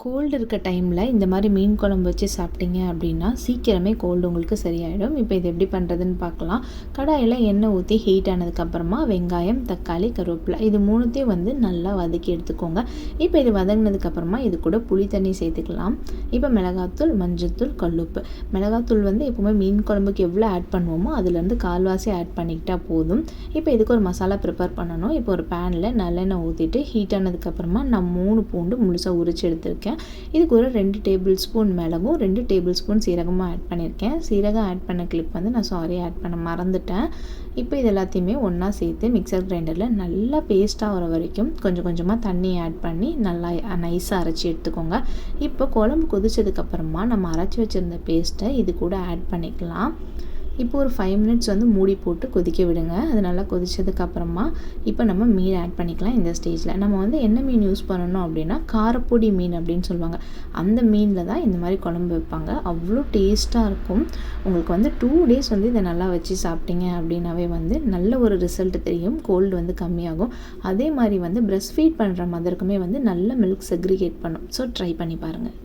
Gold இருக்க டைமில் இந்த மாதிரி மீன் குழம்பு வச்சு சாப்பிட்டீங்க அப்படின்னா சீக்கிரமே கோல்டு உங்களுக்கு சரியாயிடும். இப்போ இது எப்படி பண்ணுறதுன்னு பார்க்கலாம். கடாயில் எண்ணெய் ஊற்றி ஹீட் ஆனதுக்கப்புறமா வெங்காயம், தக்காளி, கருவேப்பிலை இது மூணுத்தையும் நல்லா வதக்கி எடுத்துக்கோங்க. இப்போ இது வதங்கினதுக்கப்புறமா இது கூட புளி தண்ணி சேர்த்துக்கலாம். இப்போ மிளகாத்தூள், மஞ்சள்தூள், கல்லுப்பு. மிளகாத்தூள் எப்போவுமே மீன் குழம்புக்கு எவ்வளோ ஆட் பண்ணுவோமோ அதுலேருந்து கால்வாசி ஆட் பண்ணிக்கிட்டால் போதும். இப்போ இதுக்கு ஒரு மசாலா ப்ரிப்பேர் பண்ணணும். இப்போ ஒரு பேனில் நல்லெண்ணெய் ஊற்றிட்டு ஹீட் ஆனதுக்கப்புறமா நான் 3 பூண்டு முழுசாக உரிச்சு எடுத்துருக்கேன். இதுக்கு ஒரு 2 டேபிள் ஸ்பூன் மிளகும் 2 டேபிள் ஸ்பூன் சீரகமும் ஆட் பண்ணியிருக்கேன். சீரகம் ஆட் பண்ண கிளிப் நான் ஆட் பண்ண மறந்துட்டேன். இப்போ இது எல்லாத்தையுமே ஒன்றா சேர்த்து மிக்சர் கிரைண்டரில் நல்லா பேஸ்ட்டாக வர வரைக்கும் கொஞ்சம் கொஞ்சமாக தண்ணி ஆட் பண்ணி நல்லா நைஸாக அரைச்சி எடுத்துக்கோங்க. இப்போ குழம்பு கொதிச்சதுக்கப்புறமா நம்ம அரைச்சி வச்சுருந்த பேஸ்ட்டை இது கூட ஆட் பண்ணிக்கலாம். இப்போ ஒரு 5 மினிட்ஸ் மூடி போட்டு கொதிக்க விடுங்க. அது நல்லா கொதிச்சதுக்கப்புறமா இப்போ நம்ம மீன் ஆட் பண்ணிக்கலாம். இந்த ஸ்டேஜில் நம்ம என்ன மீன் யூஸ் பண்ணணும் அப்படின்னா காரப்பொடி மீன் அப்படின்னு சொல்லுவாங்க. அந்த மீனில் தான் இந்த மாதிரி குழம்பு வைப்பாங்க. அவ்வளோ டேஸ்ட்டாக இருக்கும். உங்களுக்கு 2 டேஸ் இதை நல்லா வச்சு சாப்பிட்டீங்க அப்படின்னாவே நல்ல ஒரு ரிசல்ட் தெரியும். கோல்டு கம்மியாகும். அதே மாதிரி பிரஸ்ட் ஃபீட் பண்ணுற மதருக்குமே நல்ல மில்க் செக்ரிகேட் பண்ணும். ஸோ ட்ரை பண்ணி பாருங்கள்.